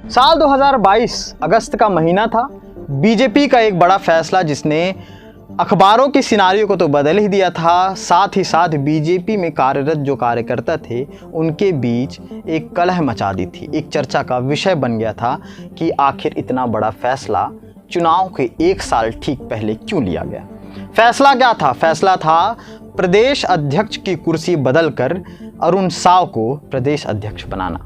साल 2022 अगस्त का महीना था। बीजेपी का एक बड़ा फैसला जिसने अखबारों की सिनारियों को तो बदल ही दिया था, साथ ही साथ बीजेपी में कार्यरत जो कार्यकर्ता थे उनके बीच एक कलह मचा दी थी। एक चर्चा का विषय बन गया था कि आखिर इतना बड़ा फैसला चुनाव के एक साल ठीक पहले क्यों लिया गया। फैसला क्या था? फैसला था प्रदेश अध्यक्ष की कुर्सी बदलकर अरुण साव को प्रदेश अध्यक्ष बनाना।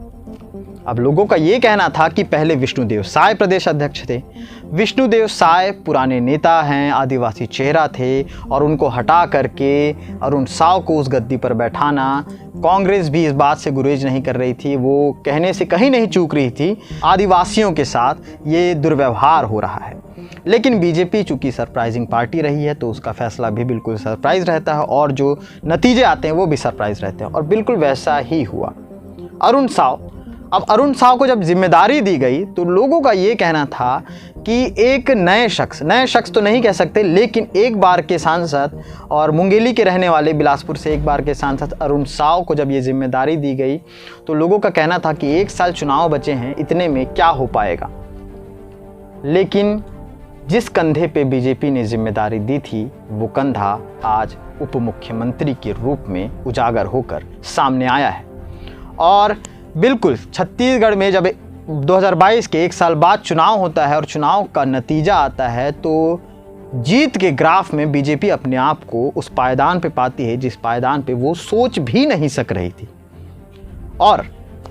अब लोगों का ये कहना था कि पहले विष्णुदेव साय प्रदेश अध्यक्ष थे। विष्णुदेव साय पुराने नेता हैं, आदिवासी चेहरा थे और उनको हटा करके अरुण साव को उस गद्दी पर बैठाना, कांग्रेस भी इस बात से गुरेज नहीं कर रही थी। वो कहने से कहीं नहीं चूक रही थी, आदिवासियों के साथ ये दुर्व्यवहार हो रहा है। लेकिन बीजेपी चूंकि सरप्राइजिंग पार्टी रही है तो उसका फैसला भी बिल्कुल सरप्राइज रहता है और जो नतीजे आते हैं वो भी सरप्राइज रहते हैं, और बिल्कुल वैसा ही हुआ। अरुण साव को जब जिम्मेदारी दी गई तो लोगों का ये कहना था कि एक नए शख्स तो नहीं कह सकते, लेकिन एक बार के सांसद और मुंगेली के रहने वाले, बिलासपुर से एक बार के सांसद अरुण साव को जब ये जिम्मेदारी दी गई तो लोगों का कहना था कि एक साल चुनाव बचे हैं, इतने में क्या हो पाएगा। लेकिन जिस कंधे पे बीजेपी ने जिम्मेदारी दी थी वो कंधा आज उप मुख्यमंत्री के रूप में उजागर होकर सामने आया है। और बिल्कुल छत्तीसगढ़ में जब 2022 के एक साल बाद चुनाव होता है और चुनाव का नतीजा आता है तो जीत के ग्राफ में बीजेपी अपने आप को उस पायदान पे पाती है जिस पायदान पे वो सोच भी नहीं सक रही थी। और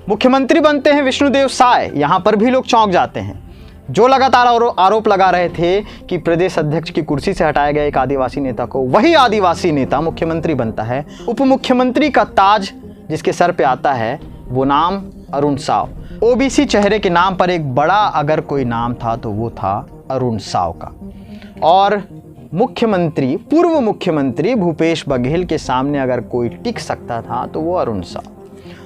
मुख्यमंत्री बनते हैं विष्णुदेव साय। यहाँ पर भी लोग चौंक जाते हैं। जो लगातार आरोप लगा रहे थे कि प्रदेश अध्यक्ष की कुर्सी से हटाया गया एक आदिवासी नेता को, वही आदिवासी नेता मुख्यमंत्री बनता है। उप मुख्यमंत्री का ताज जिसके सर पे आता है वो नाम अरुण साव। ओबीसी चेहरे के नाम पर एक बड़ा अगर कोई नाम था तो वो था अरुण साव का। और पूर्व मुख्यमंत्री भूपेश बघेल के सामने अगर कोई टिक सकता था तो वो अरुण साव।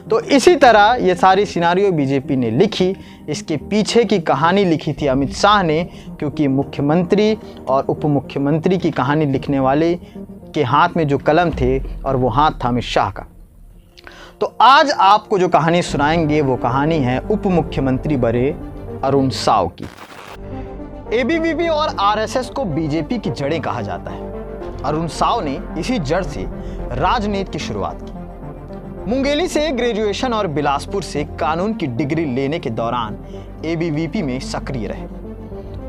तो इसी तरह ये सारी सिनारियो बीजेपी ने लिखी। इसके पीछे की कहानी लिखी थी अमित शाह ने, क्योंकि मुख्यमंत्री और उप मुख्यमंत्री की कहानी लिखने वाले के हाथ में जो कलम थे और वो हाथ था अमित शाह का। तो आज आपको जो कहानी सुनाएंगे वो कहानी है उप मुख्यमंत्री बने अरुण साव की। एबीवीपी और आरएसएस को बीजेपी की जड़ें कहा जाता है। अरुण साव ने इसी जड़ से राजनीति की शुरुआत की। मुंगेली से ग्रेजुएशन और बिलासपुर से कानून की डिग्री लेने के दौरान एबीवीपी में सक्रिय रहे।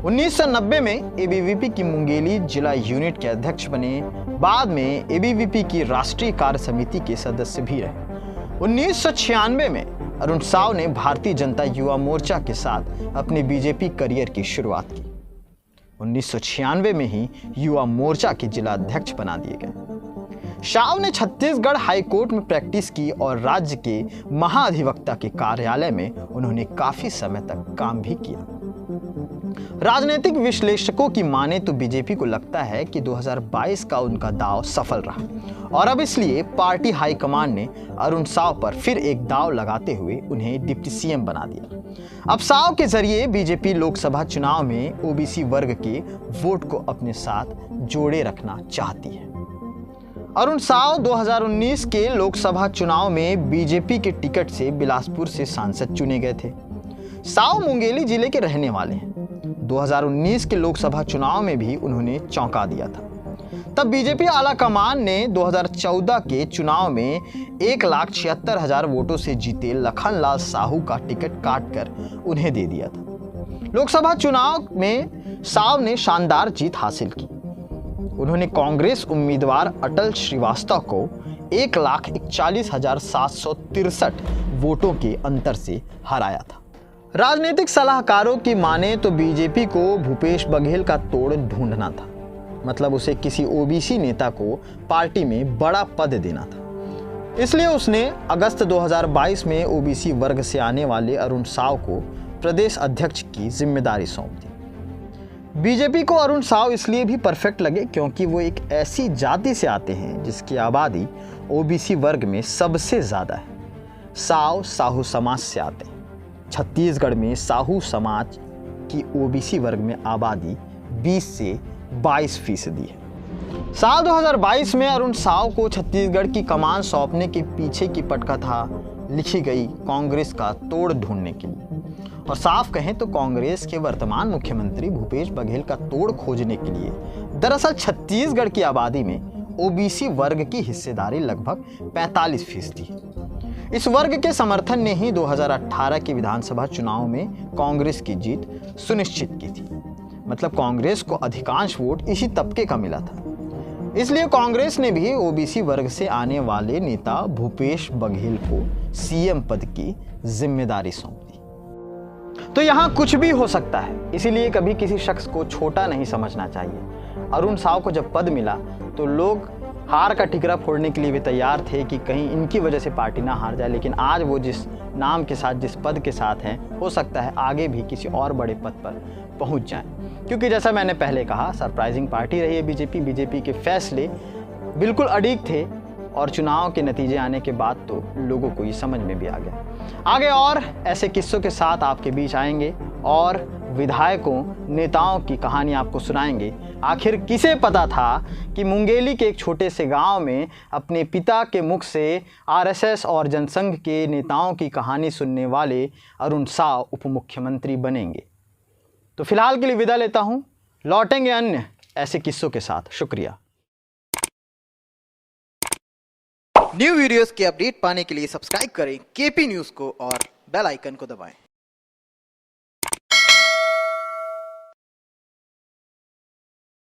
1990 में एबीवीपी की मुंगेली जिला यूनिट के अध्यक्ष बने। बाद में एबीवीपी की राष्ट्रीय कार्य समिति के सदस्य भी रहे। 1996 में अरुण साव ने भारतीय जनता युवा मोर्चा के साथ अपने बीजेपी करियर की शुरुआत की। 1996 में ही युवा मोर्चा के जिला अध्यक्ष बना दिए गए। साव ने छत्तीसगढ़ हाईकोर्ट में प्रैक्टिस की और राज्य के महाधिवक्ता के कार्यालय में उन्होंने काफी समय तक काम भी किया। राजनीतिक विश्लेषकों की माने तो बीजेपी को लगता है कि 2022 का उनका दांव सफल रहा और अब इसलिए पार्टी हाईकमान ने अरुण साव पर फिर एक दांव लगाते हुए उन्हें डिप्टी सीएम बना दिया। अब साव के जरिए बीजेपी लोकसभा चुनाव में ओबीसी वर्ग के वोट को अपने साथ जोड़े रखना चाहती है। अरुण साव 2019 के लोकसभा चुनाव में बीजेपी के टिकट से बिलासपुर से सांसद चुने गए थे। साव मुंगेली जिले के रहने वाले हैं। 2019 के लोकसभा चुनाव में भी उन्होंने चौंका दिया था। तब बीजेपी आला कमान ने 2014 के चुनाव में 1,76,000 वोटों से जीते लखनलाल साहू का टिकट काटकर उन्हें दे दिया था। लोकसभा चुनाव में साव ने शानदार जीत हासिल की। उन्होंने कांग्रेस उम्मीदवार अटल श्रीवास्तव को 1,41,763 वोटों के अंतर से हराया था। राजनीतिक सलाहकारों की माने तो बीजेपी को भूपेश बघेल का तोड़ ढूंढना था, मतलब उसे किसी ओबीसी नेता को पार्टी में बड़ा पद देना था। इसलिए उसने अगस्त 2022 में ओबीसी वर्ग से आने वाले अरुण साव को प्रदेश अध्यक्ष की जिम्मेदारी सौंप दी। बीजेपी को अरुण साव इसलिए भी परफेक्ट लगे क्योंकि वो एक ऐसी जाति से आते हैं जिसकी आबादी ओबीसी वर्ग में सबसे ज़्यादा है। साव साहू समाज से आते हैं। छत्तीसगढ़ में साहू समाज की ओबीसी वर्ग में आबादी 20 से 22% है। साल 2022 में अरुण साव को छत्तीसगढ़ की कमान सौंपने के पीछे की पटकथा लिखी गई कांग्रेस का तोड़ ढूंढने के लिए। और साफ कहें तो कांग्रेस के वर्तमान मुख्यमंत्री भूपेश बघेल का तोड़ खोजने के लिए दरअसल छत्तीसगढ़ की आबादी में ओबीसी वर्ग की हिस्सेदारी लगभग 45% है। इस वर्ग के समर्थन ने ही 2018 के विधानसभा चुनाव में कांग्रेस की जीत सुनिश्चित की थी। मतलब कांग्रेस को अधिकांश वोट इसी तबके का मिला था। इसलिए कांग्रेस ने भी ओबीसी वर्ग से आने वाले नेता भूपेश बघेल को सीएम पद की जिम्मेदारी सौंप दी। तो यहां कुछ भी हो सकता है, इसीलिए कभी किसी शख्स को छोटा नहीं समझना चाहिए। अरुण साव को जब पद मिला तो लोग हार का ठिकरा फोड़ने के लिए भी तैयार थे कि कहीं इनकी वजह से पार्टी ना हार जाए, लेकिन आज वो जिस नाम के साथ, जिस पद के साथ हैं, हो सकता है आगे भी किसी और बड़े पद पर पहुंच जाएं। क्योंकि जैसा मैंने पहले कहा, सरप्राइजिंग पार्टी रही है बीजेपी के फैसले बिल्कुल अड़ीग थे और चुनाव के नतीजे आने के बाद तो लोगों को ये समझ में भी आ गया। आगे और ऐसे किस्सों के साथ आपके बीच आएंगे और विधायकों, नेताओं की कहानी आपको सुनाएंगे। आखिर किसे पता था कि मुंगेली के एक छोटे से गांव में अपने पिता के मुख से आरएसएस और जनसंघ के नेताओं की कहानी सुनने वाले अरुण साव उप मुख्यमंत्री बनेंगे। तो फिलहाल के लिए विदा लेता हूं, लौटेंगे अन्य ऐसे किस्सों के साथ। शुक्रिया। न्यू वीडियोस के अपडेट पाने के लिए सब्सक्राइब करें केपी न्यूज़ को और बेल आइकन को दबाएं।